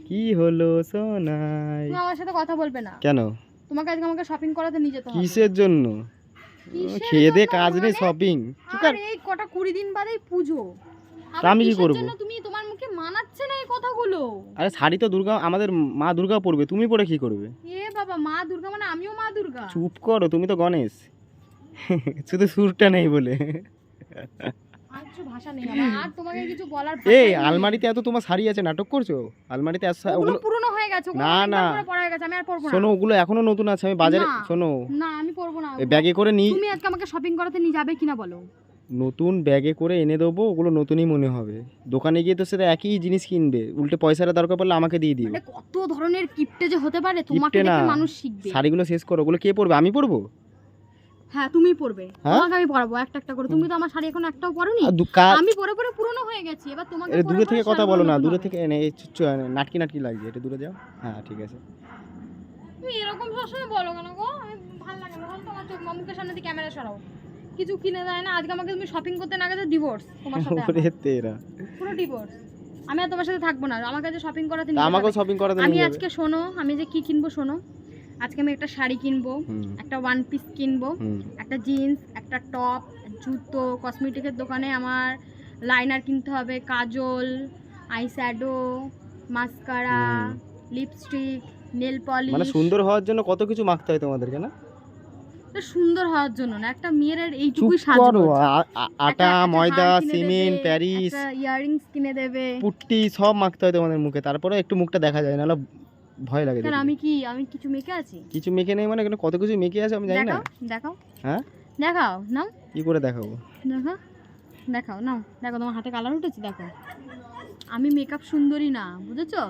কি হলো সোনাই? তুমি আমার সাথে কথা বলবে না কেন? তোমাকে আজকে আমাকে শপিং করাতে নিয়ে যেতে হবে। কিসের জন্য? কিসের খেয়ে দে জন্য কাজ নেই, মানে? শপিং কি কর? আর এই কটা 20 দিন বাদেই পুজো, তা আমি কি কিসের করব? জন্য তুমি তোমার মুখে মানাচ্ছে না এই কথাগুলো? আরে শাড়ি তো দুর্গা, আমাদের মা দুর্গা পরবে, তুমি পরে কি করবে? এ বাবা, মা দুর্গা মানে আমিও মা দুর্গা? চুপ করো, তুমি তো গণেশ। শুধু সুরটা নেই বলে। আর কিছু ভাষা নেই আমার, আর তোমাকে কিছু বলার এই ভাষা নেই। আলমারিতে এত তোমার শাড়ি আছে, নাটক করছো? আলমারিতে এত ওগুলো ওগুলো পুরনো হয়ে গেছে, ওগুলো না, অনেকবার না। করে পরা হয়ে গেছে, আমি আর পরবো না। শোনো, ওগুলো এখনো নতুন আছে, আমি বাজারে না, শোনো না আমি পরবো না এই ওগুলো। ব্যাগে করে নিই। তুমি আজকে আমাকে শপিং করাতে নিয়ে যাবে কিনা বলো? নতুন ব্যাগে করে এনে দেবো, ওগুলো নতুনই মনে হবে। দোকানে গিয়ে তো সেটা একই জিনিস কিনবে, উল্টে পয়সাটা দরকার পড়লে আমাকে দিয়ে দিও। মানে কত ধরনের কিপটে যে হতে পারে, তোমাকে কিপটে না, দেখে মানুষ শিখবে। শাড়িগুলো শেষ করো। ওগুলো কে পরবে? আমি পরবো? হ্যাঁ তুমি পরবে, হ্যাঁ? তোমাকে আমি পরাবো একটা একটা করে। তুমি তো আমার শাড়ি এখন একটাও পরোনি। আর আমি পরে পরে পুরনো হয়ে গেছি, এবার তোমাকে পরে দূরে পরে থেকে কথা শাড়িগুলো বলো না, নতুন দূরে হবে। থেকে নাটকি নাটকি লাগছে, একটু দূরে যাও। হ্যাঁ ঠিক আছে। তুমি এরকম সবসময় বলো কেন গো? আমি ভালো লাগে না, তোমার চোখ মুখের সামনে দিয়ে ক্যামেরা সরাও। কিছু কিনে দেয় না, আজকে আমাকে তুমি শপিং করতে না গেলে ডিভোর্স তোমার সাথে আমার। ওরে তেরা, পুরো ডিভোর্স। আমি আর তোমার সাথে থাকবো না, আমার কাছে শপিং করাতে তা নিয়ে আমাকেও যাবে। শপিং করাতে আমি নিয়ে যাবে। আজকে শোনো, আমি যে কি কিনবো শোনো। আজকে আমি একটা শাড়ি কিনবো, হুম, একটা ওয়ান পিস কিনবো, হুম, একটা জিন্স, একটা টপ, জুতো, কসমেটিকের দোকানে আমার লাইনার কিনতে হবে, কাজল, আইশ্যাডো, মাস্কারা, হুম। লিপস্টিক, নেল মানে পলিশ। সুন্দর হওয়ার জন্য কত কিছু মাখতে হয় তোমাদেরকে না? সুন্দর হওয়ার জন্য না, একটা মেয়ের চুপ এইটুকুই করো। সাজগোজ। আটা, একটা ময়দা, হার কিনে সিমেন্ট, দেবে, প্যারিস, একটা ইয়াররিংস কিনে দেবে। পুট্টি সব মাখতে হয় তোমাদের মুখে, তারপরে একটু মুখটা দেখা যায়, নাহলে ভয় লাগে কেন দেখলে। আমি কিছু মেখে আছি? কিছু মেখে নেই মানে এখানে কত কিছু মেখে আছে আমি জানি না। দেখাও দেখাও হ্যাঁ, দেখাও, নাও কি করে দেখাবো? দেখাও দেখাও, নাও দেখো, তোমার হাতে কালার উঠেছে, দেখো। আমি মেকআপ সুন্দরী না, বুঝেছো?